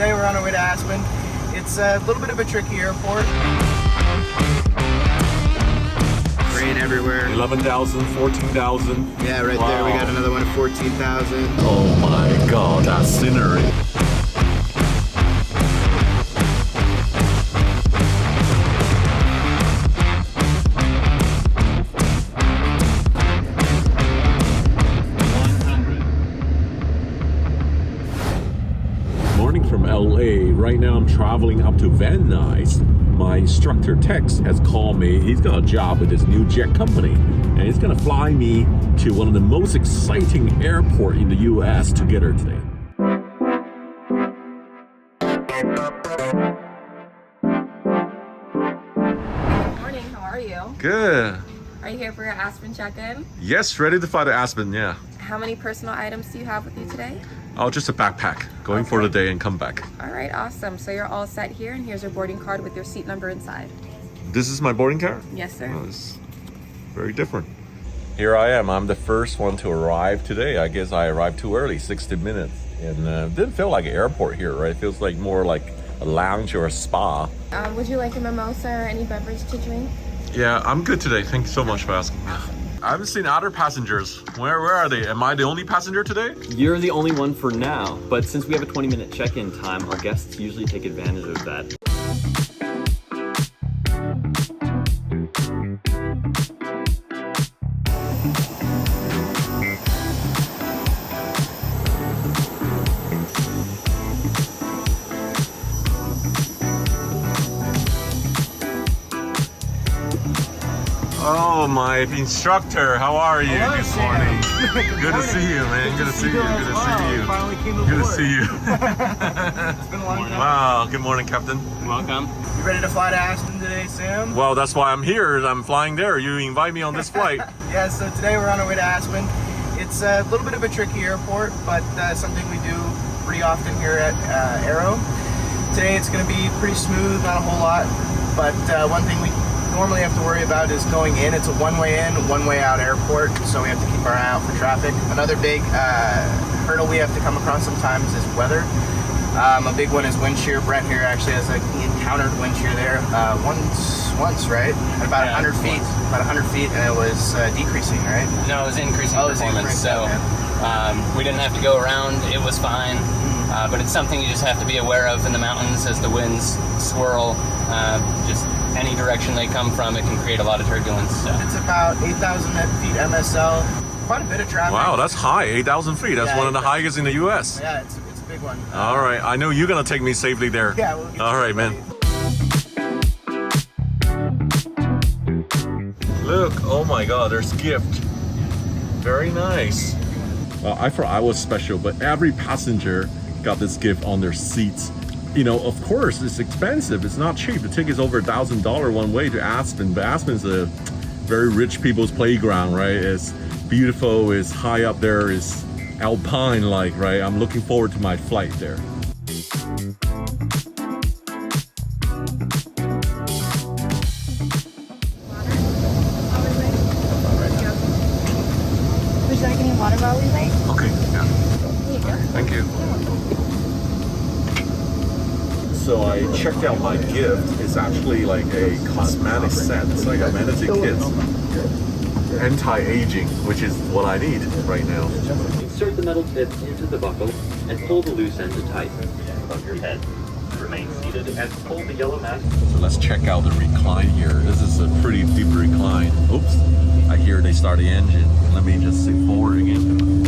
today we're on our way to Aspen. It's a little bit of a tricky airport. Rain everywhere. 11,000, 14,000. Yeah, right there. We got another one at 14,000. Oh my god, that scenery. Morning from LA. Right now I'm traveling up to Van Nuys. My instructor Tex has called me. He's got a job with this new jet company and he's gonna fly me to one of the most exciting airport in the US to get her today. Good morning, how are you? Good. Are you here for your Aspen check-in? Yes, ready to fly to Aspen, yeah. How many personal items do you have with you today? Oh, just a backpack. Going for the day and come back. All right, awesome. So you're all set here, and here's your boarding card with your seat number inside. This is my boarding card? Yes, sir. Oh, it's very different. Here I am. I'm the first one to arrive today. I guess I arrived too early, 60 minutes. And didn't feel like an airport here, right? It feels like more like a lounge or a spa. Would you like a mimosa or any beverage to drink? Yeah, I'm good today. Thank you so much for asking. I haven't seen other passengers. Where are they? Am I the only passenger today? You're the only one for now, but since we have a 20-minute check-in time, our guests usually take advantage of that. Oh, my instructor, how are you? Hello, Good Sam. morning. Good to morning. see you, man. Good to see you. Good to see you. Finally came aboard. Good to see you. It's been a long time. Wow. Good morning, Captain. Welcome. You ready to fly to Aspen today, Sam? Well, that's why I'm here. I'm flying there. You invite me on this flight. Yeah, so today we're on our way to Aspen. It's a little bit of a tricky airport, but something we do pretty often here at Aero. Today it's going to be pretty smooth, not a whole lot, but one thing we normally have to worry about is going in. It's a one-way in, one-way out airport, so we have to keep our eye out for traffic. Another big hurdle we have to come across sometimes is weather. A big one is wind shear. Brent here actually has he encountered wind shear there once, right? At about 100 feet, and it was decreasing, right? No, it was increasing Oh, it was performance. increasing, So we didn't have to go around. It was fine. But it's something you just have to be aware of in the mountains as the winds swirl. Just any direction they come from, it can create a lot of turbulence. So. It's about 8,000 feet MSL. Quite a bit of traffic. Wow, that's high. 8,000 feet. That's Yeah, one of the 8,000. highest in the U.S. Yeah, it's a big one. All right. I know you're going to take me safely there. Yeah, we'll get All you right, man. ready. Look. Oh, my God. There's gift. Very nice. I thought I was special, but every passenger got this gift on their seats. You know, of course, it's expensive. It's not cheap. The ticket's over $1,000 one way to Aspen, but Aspen's a very rich people's playground, right? It's beautiful, it's high up there, it's alpine-like, right? I'm looking forward to my flight there. Would you like any water while we wait? Okay, yeah. Here you go. Thank you. So I checked out my gift. It's actually like a cosmetic set. It's like a Manatee Kids. Anti-aging, which is what I need right now. Insert the metal tip into the buckle and pull the loose end tight above your head. Remain seated and pull the yellow mask. So let's check out the recline here. This is a pretty deep recline. Oops, I hear they start the engine. Let me just sit forward again.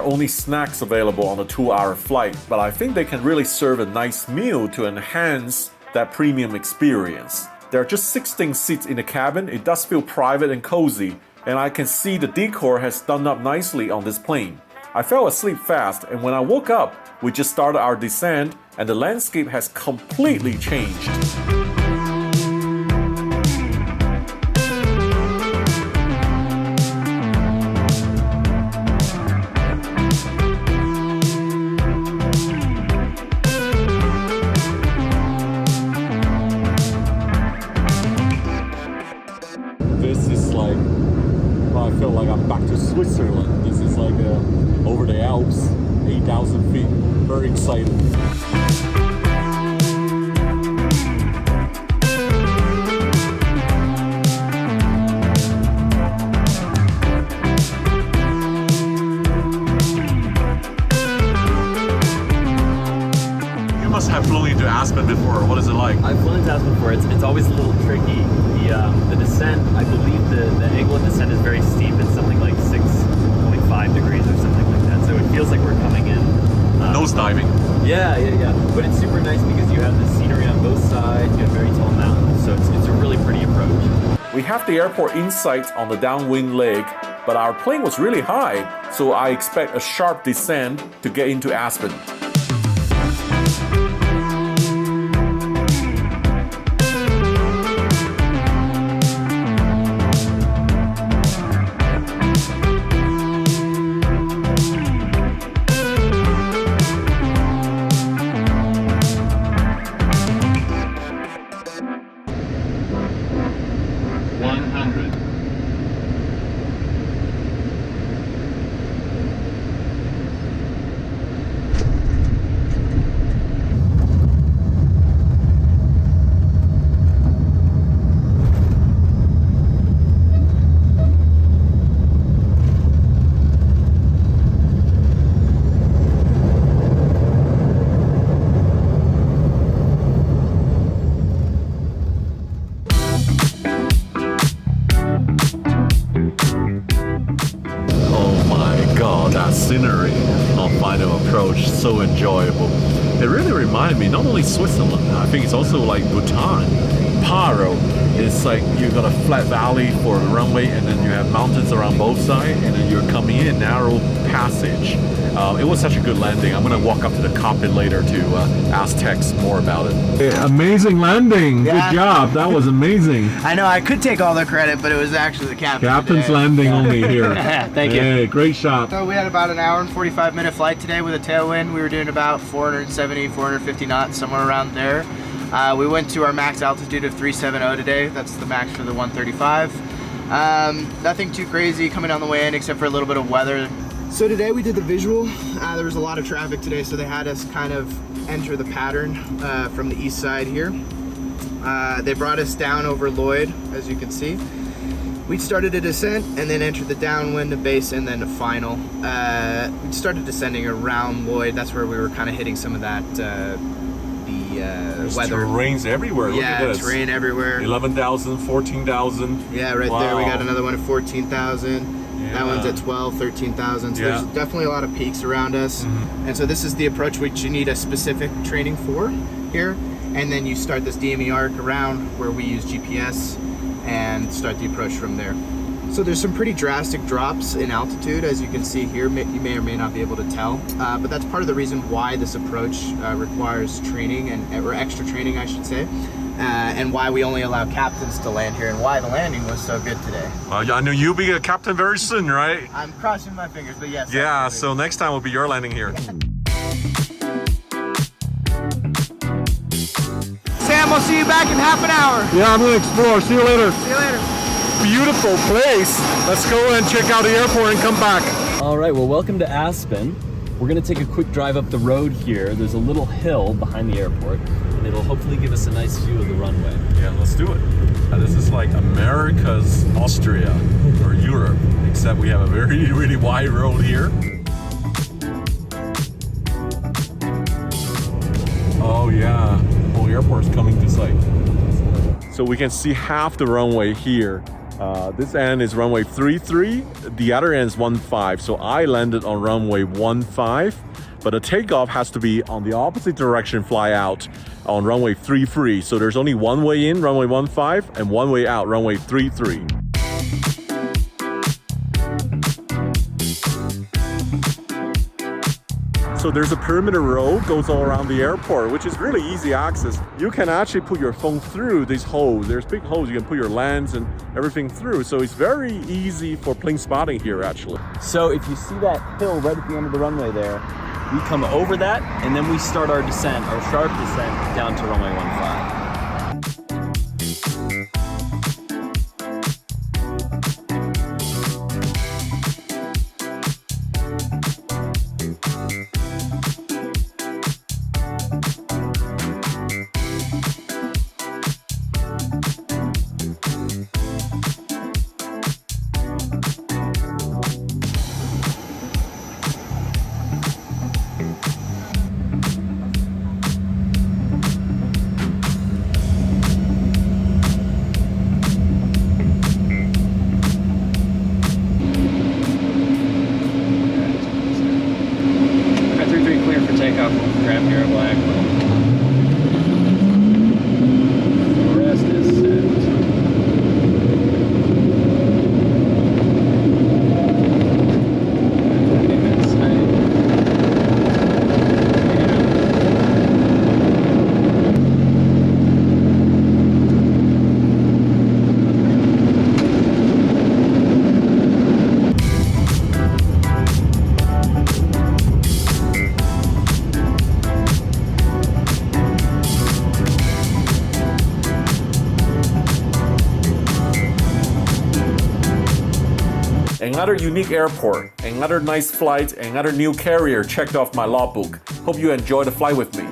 only snacks available on the 2-hour flight, but I think they can really serve a nice meal to enhance that premium experience. There are just 16 seats in the cabin. It does feel private and cozy, and I can see the decor has done up nicely on this plane. I fell asleep fast, and when I woke up, we just started our descent, and the landscape has completely changed. This is like, well, I feel like I'm back to Switzerland. This is like over the Alps, 8,000 feet. Very excited. You must have flown into Aspen before. What is it like? I've flown into Aspen before. It's always a little tricky. The descent, I believe the angle of descent is very steep. It's something like 6.5 degrees or something like that. So it feels like we're coming in. Nose diving. Yeah. But it's super nice because you have the scenery on both sides. You have very tall mountains. So it's a really pretty approach. We have the airport insight on the downwind leg, but our plane was really high, so I expect a sharp descent to get into Aspen. Scenery on final approach, so enjoyable. It really reminded me not only Switzerland, I think it's also like Bhutan. Paro is like you got a flat valley for a runway, and then you have mountains around both sides, and then you're coming in narrow passage. It was such a good landing. I'm gonna walk up to the cockpit later to ask Tex more about it. Amazing landing. Yeah. Good job. That was amazing. I know I could take all the credit, but it was actually the captain. Captain's today. landing only here. Thank you. Hey, great shot. So we had about an hour and 45-minute flight today with a tailwind. We were doing about 470, 450 knots, somewhere around there. We went to our max altitude of 370 today. That's the max for the 135. Nothing too crazy coming on the way in except for a little bit of weather. So today we did the visual. There was a lot of traffic today, so they had us kind of enter the pattern from the east side here. They brought us down over Lloyd, as you can see. We started a descent and then entered the downwind, the base, and then the final. We started descending around Lloyd. That's where we were kind of hitting some of that weather. Terrains everywhere. Yeah, look at this. terrain everywhere. 11,000, 14,000. Yeah, right there we got another one at 14,000. Yeah. That one's at 12, 13,000. So Yeah. there's definitely a lot of peaks around us. And so this is the approach which you need a specific training for here. And then you start this DME arc around where we use GPS and start the approach from there. So there's some pretty drastic drops in altitude, as you can see here. You may or may not be able to tell, but that's part of the reason why this approach requires training, or extra training, I should say, and why we only allow captains to land here, and why the landing was so good today. I know you'll be a captain very soon, right? I'm crossing my fingers, but yes. Yeah, absolutely. so next time will be your landing here. Sam, I'll see you back in half an hour. Yeah, I'm gonna explore. See you later. See you later. Beautiful place. Let's go and check out the airport and come back. All right, well, welcome to Aspen. We're gonna take a quick drive up the road here. There's a little hill behind the airport, and it'll hopefully give us a nice view of the runway. Yeah, let's do it. This is like America's Austria or Europe, except we have a very, really wide road here. Oh yeah, whole airport's coming to sight. So we can see half the runway here. This end is runway 33, the other end is 15. So I landed on runway 15, but the takeoff has to be on the opposite direction, fly out on runway 33. So there's only one way in, runway 15, and one way out, runway 33. So there's a perimeter road goes all around the airport, which is really easy access. You can actually put your phone through these holes. There's big holes you can put your lens and everything through. So it's very easy for plane spotting here, actually. So if you see that hill right at the end of the runway there, we come over that and then we start our descent, our sharp descent down to runway 15. Takeoff, grab your black. The rest is set. Another unique airport, another nice flight, another new carrier checked off my logbook. Hope you enjoy the flight with me.